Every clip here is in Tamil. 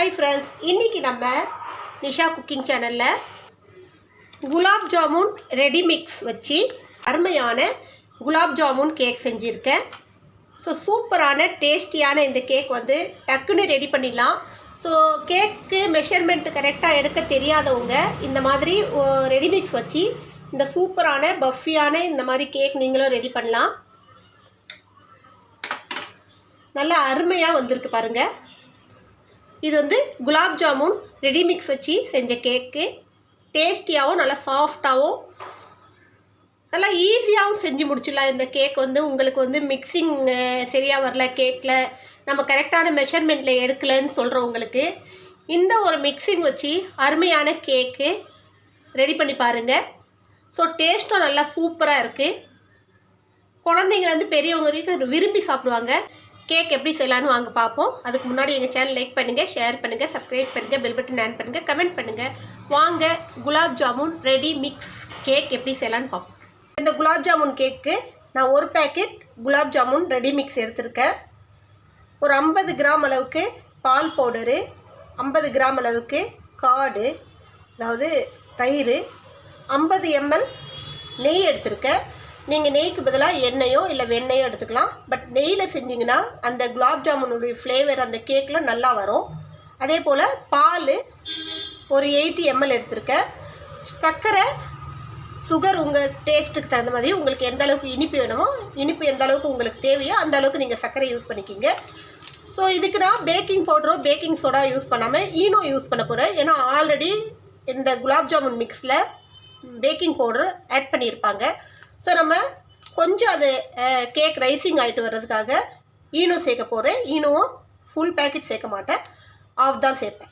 ஹாய் ஃப்ரெண்ட்ஸ், இன்றைக்கி நம்ம நிஷா குக்கிங் சேனலில் குலாப் ஜாமுன் ரெடி மிக்ஸ் வச்சு அருமையான குலாப் ஜாமுன் கேக் செஞ்சுருக்கேன். ஸோ சூப்பரான டேஸ்டியான இந்த கேக் வந்து டக்குன்னு ரெடி பண்ணிடலாம். ஸோ கேக்கு மெஷர்மெண்ட்டு கரெக்டாக எடுக்க தெரியாதவங்க இந்த மாதிரி ரெடி மிக்ஸ் வச்சு இந்த சூப்பரான பஃபியான இந்த மாதிரி கேக் நீங்களும் ரெடி பண்ணலாம். நல்லா அருமையாக வந்திருக்கு பாருங்கள். இது வந்து குலாப் ஜாமுன் ரெடி மிக்ஸ் வச்சு செஞ்ச கேக்கு. டேஸ்டியாகவும் நல்லா சாஃப்டாகவும் நல்லா ஈஸியாகவும் செஞ்சு முடிச்சிடலாம். இந்த கேக் வந்து உங்களுக்கு வந்து மிக்சிங் சரியாக வரல, கேக்கில் நம்ம கரெக்டான மெஷர்மெண்ட்டில் எடுக்கலைன்னு சொல்கிறவங்களுக்கு இந்த ஒரு மிக்சிங் வச்சு அருமையான கேக்கு ரெடி பண்ணி பாருங்கள். ஸோ டேஸ்ட்டும் நல்லா சூப்பராக இருக்குது. குழந்தைங்க வந்து பெரியவங்க வரைக்கும் விரும்பி சாப்பிடுவாங்க. கேக் எப்படி செய்யலான்னு வாங்க பார்ப்போம். அதுக்கு முன்னாடி எங்கள் சேனல் லைக் பண்ணுங்கள், ஷேர் பண்ணுங்கள், சப்ஸ்கிரைப் பண்ணுங்கள், பெல் பட்டன் ஆன் பண்ணுங்கள், கமெண்ட் பண்ணுங்கள். வாங்க gulab jamun ready mix cake எப்படி செய்யலான்னு பார்ப்போம். இந்த குலாப் ஜாமுன் கேக்கு நான் ஒரு packet gulab jamun ready mix எடுத்திருக்கேன். ஒரு 50 கிராம் அளவுக்கு பால் பவுடரு, 50 கிராம் அளவுக்கு கார்டு அதாவது தயிர், 50 ml நெய் எடுத்திருக்கேன். நீங்கள் நெய்க்கு பதிலாக எண்ணெயோ இல்லை வெண்ணெயோ எடுத்துக்கலாம். பட் நெய்யில் செஞ்சிங்கன்னா அந்த குலாப் ஜாமுனுடைய ஃப்ளேவர் அந்த கேக்கில் நல்லா வரும். அதே போல் பால் ஒரு 80 ml எடுத்திருக்கேன். சர்க்கரை, சுகர் உங்கள் டேஸ்ட்டுக்கு தகுந்த மாதிரி உங்களுக்கு எந்த அளவுக்கு இனிப்பு வேணுமோ, இனிப்பு எந்த அளவுக்கு உங்களுக்கு தேவையோ அந்த அளவுக்கு நீங்கள் சர்க்கரை யூஸ் பண்ணிக்கிங்க. ஸோ இதுக்கு நான் பேக்கிங் பவுடரோ பேக்கிங் சோடா யூஸ் பண்ணாமல் ஈனோ யூஸ் பண்ண போகிறேன். ஏன்னா ஆல்ரெடி இந்த குலாப் ஜாமுன் மிக்ஸில் பேக்கிங் பவுடர் ஆட் பண்ணியிருப்பாங்க. ஸோ நம்ம கொஞ்சம் அது கேக் ரைசிங் ஆகிட்டு வர்றதுக்காக ஈனோ சேர்க்க போகிறேன். ஈனோவும் ஃபுல் பேக்கெட் சேர்க்க மாட்டேன், ஆஃப் தான் சேர்ப்பேன்.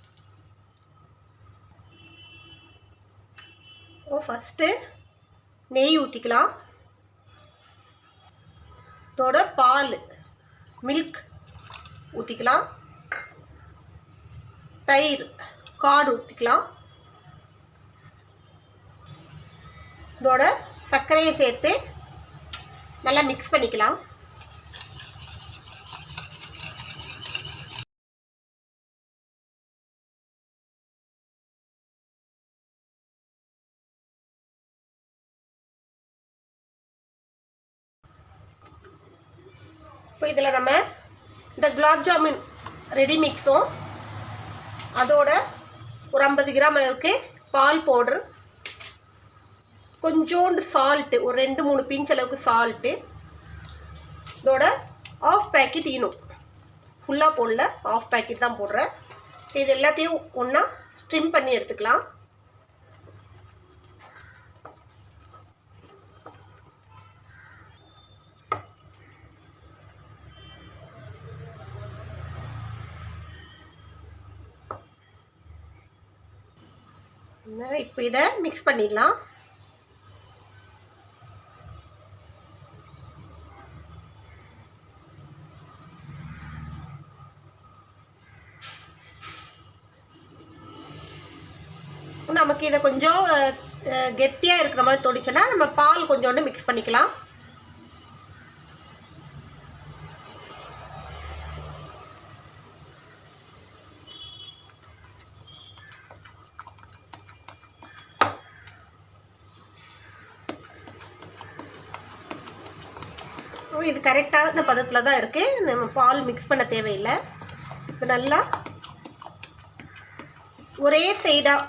ஃபஸ்ட்டு நெய் ஊற்றிக்கலாம். இதோட பால் மில்க் ஊற்றிக்கலாம். தயிர் கார்டு ஊற்றிக்கலாம். இதோட சர்க்கரையை சேர்த்து நல்லா மிக்ஸ் பண்ணிக்கலாம். இப்போ இதில் நம்ம இந்த குலாப் ஜாமுன் ரெடி மிக்ஸும் அதோட ஒரு 50 கிராம் அளவுக்கு பால் பவுடர், கொஞ்சோண்டு சால்ட்டு, ஒரு 2-3 பிஞ்ச் அளவுக்கு சால்ட்டு, இதோட ஆஃப் பேக்கெட் ஈனோ, ஃபுல்லாக போடல, ஆஃப் பேக்கெட் தான் போடுறேன். இது எல்லாத்தையும் ஒன்றா ஸ்ட்ரிம் பண்ணி எடுத்துக்கலாம். இப்போ இதை மிக்ஸ் பண்ணிடலாம். நமக்கு இதை கொஞ்சம் கெட்டியாக இருக்கிற மாதிரி தோடிச்சுன்னா நம்ம பால் கொஞ்சோண்டு மிக்ஸ் பண்ணிக்கலாம். இது கரெக்டான பதத்தில் தான் இருக்குது, நம்ம பால் மிக்ஸ் பண்ண தேவையில்லை. இப்போ நல்லா ஒரே சைடாக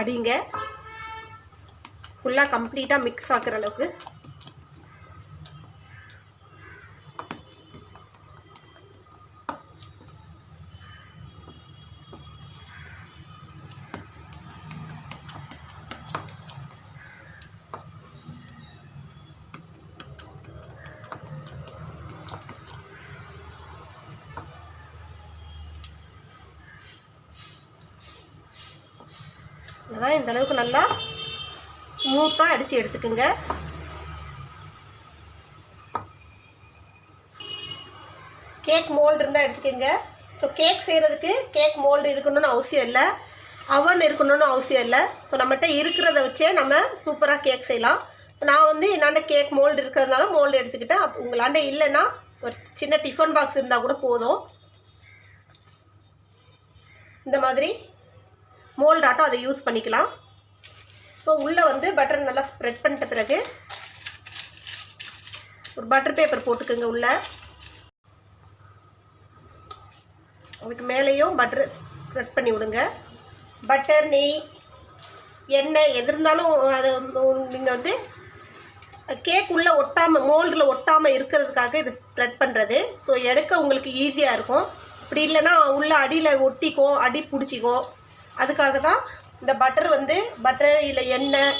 அடிங்க, ஃபுல்லாக கம்ப்ளீட்டாக மிக்ஸ் ஆகிற அளவுக்கு. அதான் இந்த அளவுக்கு நல்லா ஸ்மூத்தாக அடித்து எடுத்துக்குங்க. கேக் மோல்டு இருந்தால் எடுத்துக்கோங்க. ஸோ கேக் செய்கிறதுக்கு கேக் மோல்டு இருக்கணும்னு அவசியம் இல்லை, அவன் இருக்கணும்னு அவசியம் இல்லை. ஸோ நம்மகிட்ட இருக்கிறத வச்சே நம்ம சூப்பராக கேக் செய்யலாம். நான் வந்து என்னாண்ட கேக் மோல்டு இருக்கிறதுனால மோல்டு எடுத்துக்கிட்டேன். உங்களாண்ட இல்லைன்னா ஒரு சின்ன டிஃபன் பாக்ஸ் இருந்தால் கூட போதும். இந்த மாதிரி மோல்டாட்டம் அதை யூஸ் பண்ணிக்கலாம். ஸோ உள்ளே வந்து பட்டர் நல்லா ஸ்ப்ரெட் பண்ணிட்ட பிறகு ஒரு பட்டர் பேப்பர் போட்டுக்கோங்க உள்ளே. அதுக்கு மேலேயும் பட்டர் ஸ்ப்ரெட் பண்ணி விடுங்க. பட்டர், நெய், எண்ணெய் எது இருந்தாலும் அது நீங்கள் வந்து கேக் உள்ளே ஒட்டாமல், மோல்டில் ஒட்டாமல் இருக்கிறதுக்காக இது ஸ்ப்ரெட் பண்ணுறது. ஸோ எடுக்க உங்களுக்கு ஈஸியாக இருக்கும். அப்படி இல்லைன்னா உள்ளே அடியில் ஒட்டிக்கும், அடி பிடிச்சிக்கும். அதுக்காக தான் இந்த பட்டர் வந்து பட்டர் இல்லை எண்ணெய்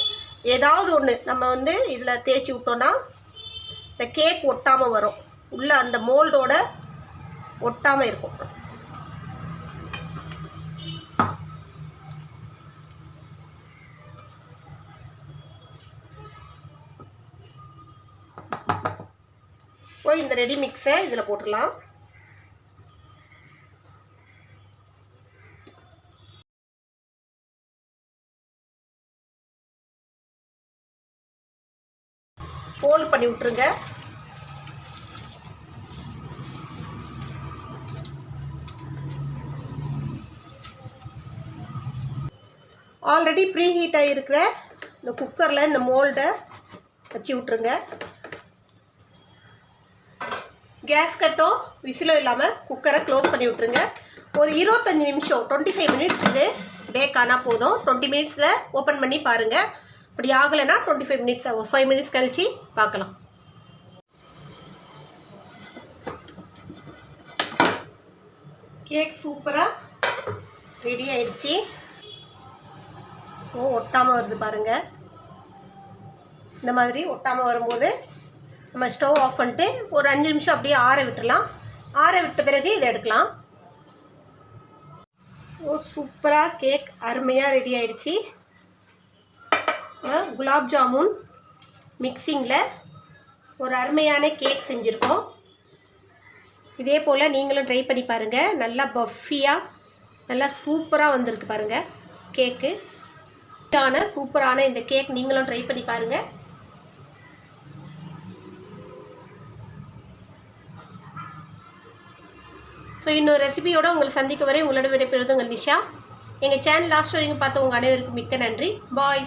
ஏதாவது ஒன்று நம்ம வந்து இதில் தேய்ச்சி விட்டோன்னா இந்த கேக் ஒட்டாமல் வரும். உள்ளே அந்த மோல்டோட ஒட்டாமல் இருக்கும். போய் இந்த ரெடி மிக்ஸை இதில் போட்டுடலாம். ஃபோல்ட் பண்ணி விட்டுருங்க. ஆல்ரெடி ப்ரீ ஹீட் ஆகிருக்கிற இந்த குக்கரில் இந்த மோல்டை வச்சு விட்ருங்க. கேஸ் கட்டோ விசிலோ இல்லாமல் குக்கரை க்ளோஸ் பண்ணி விட்ருங்க. ஒரு 25 நிமிஷம் 25 மினிட்ஸ் இது பேக் ஆனால் போதும். 20 மினிட்ஸில் ஓப்பன் பண்ணி பாருங்கள். அப்படி ஆகலைன்னா 25 மினிட்ஸ் 5 மினிட்ஸ் கழித்து பார்க்கலாம். கேக் சூப்பராக ரெடி ஆயிடுச்சு. ஒட்டாமல் வருது பாருங்கள். இந்த மாதிரி ஒட்டாமல் வரும்போது நம்ம ஸ்டவ் ஆஃப் பண்ணிட்டு ஒரு 5 நிமிஷம் அப்படியே ஆற விட்டுடலாம். ஆற விட்ட பிறகு இதை எடுக்கலாம். சூப்பராக கேக் அருமையாக ரெடி ஆயிடுச்சு. குலாப் ஜாமுன் மிக்சிங்கில் ஒரு அருமையான கேக் செஞ்சுருக்கோம். இதே போல் நீங்களும் ட்ரை பண்ணி பாருங்கள். நல்லா பஃபியாக நல்லா சூப்பராக வந்திருக்கு பாருங்கள் கேக்கு. சூப்பரான இந்த கேக் நீங்களும் ட்ரை பண்ணி பாருங்கள். ஸோ இன்னொரு ரெசிபியோடு உங்களை சந்திக்க வரை உங்களோட விடைபெறுவது உங்கள் நிஷா. எங்கள் சேனல் லாஸ்ட் வரைக்கும் பார்த்து உங்கள் அனைவருக்கும் மிக்க நன்றி. பாய்.